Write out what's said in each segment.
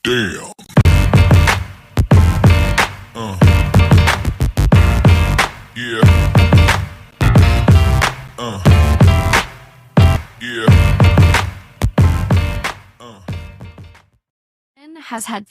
Damn. Yeah. Yeah. Has had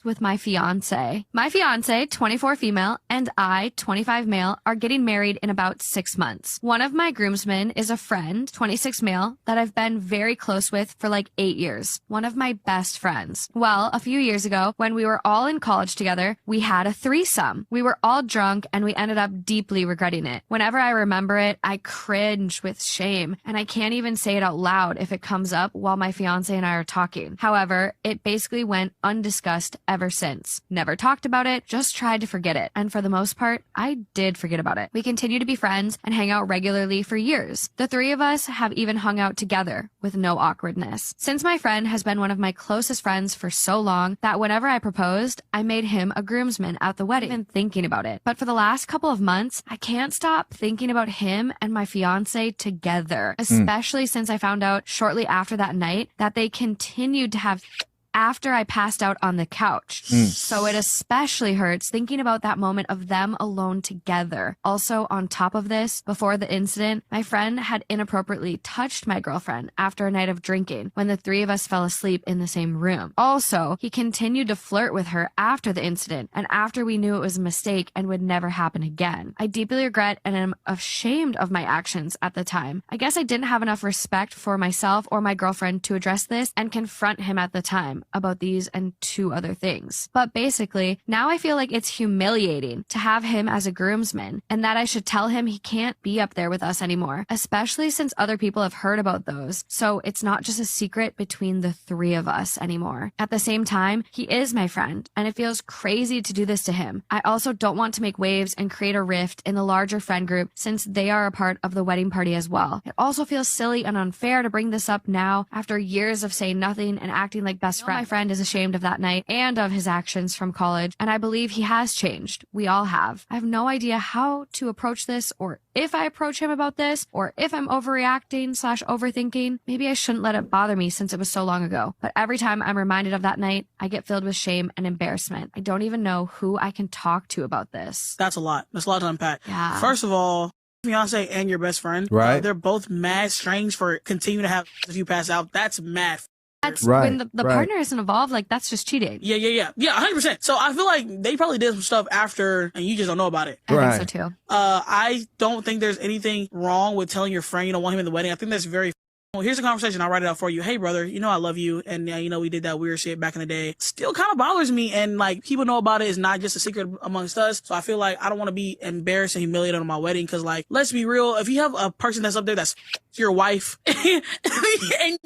with my fiance. My fiance, 24 female, and I, 25 male, are getting married in about 6 months. One of my groomsmen is a friend, 26 male, that I've been very close with for like 8 years. One of my best friends. Well, a few years ago, when we were all in college together, we had a threesome. We were all drunk and we ended up deeply regretting it. Whenever I remember it, I cringe with shame, and I can't even say it out loud if it comes up while my fiance and I are talking. However, it basically went undiscussed ever since. Never talked about it, just tried to forget it. And for the most part, I did forget about it. We continue to be friends and hang out regularly for years. The three of us have even hung out together with no awkwardness. Since my friend has been one of my closest friends for so long that whenever I proposed, I made him a groomsman at the wedding, even thinking about it. But for the last couple of months, I can't stop thinking about him and my fiance together, especially since I found out shortly after that night that they continued to have after I passed out on the couch. So it especially hurts thinking about that moment of them alone together. Also, on top of this, before the incident, my friend had inappropriately touched my girlfriend after a night of drinking when the three of us fell asleep in the same room. Also, he continued to flirt with her after the incident and after we knew it was a mistake and would never happen again. I deeply regret and am ashamed of my actions at the time. I guess I didn't have enough respect for myself or my girlfriend to address this and confront him at the time about these and 2 other things. But basically, now I feel like it's humiliating to have him as a groomsman and that I should tell him he can't be up there with us anymore, especially since other people have heard about those. So it's not just a secret between the 3 of us anymore. At the same time, he is my friend and it feels crazy to do this to him. I also don't want to make waves and create a rift in the larger friend group since they are a part of the wedding party as well. It also feels silly and unfair to bring this up now after years of saying nothing and acting like best friends. My friend is ashamed of that night and of his actions from college, and I believe he has changed. We all have. I have no idea how to approach this, or if I approach him about this, or if I'm overreacting/overthinking. Maybe I shouldn't let it bother me since it was so long ago. But every time I'm reminded of that night, I get filled with shame and embarrassment. I don't even know who I can talk to about this. That's a lot. That's a lot to unpack. Yeah. First of all, fiance and your best friend, right? They're both mad strange for continuing to have if you pass out. That's mad. That's when the partner isn't involved, like that's just cheating. Yeah, 100%. So I feel like they probably did some stuff after and you just don't know about it. I think so too. I don't think there's anything wrong with telling your friend you don't want him in the wedding. I think that's very well, here's a conversation. I'll write it out for you. Hey, brother, you know I love you, and you know we did that weird shit back in the day. Still kind of bothers me, and like people know about it. It's not just a secret amongst us. So I feel like I don't want to be embarrassed and humiliated on my wedding because, like, let's be real. If you have a person that's up there that's your wife, and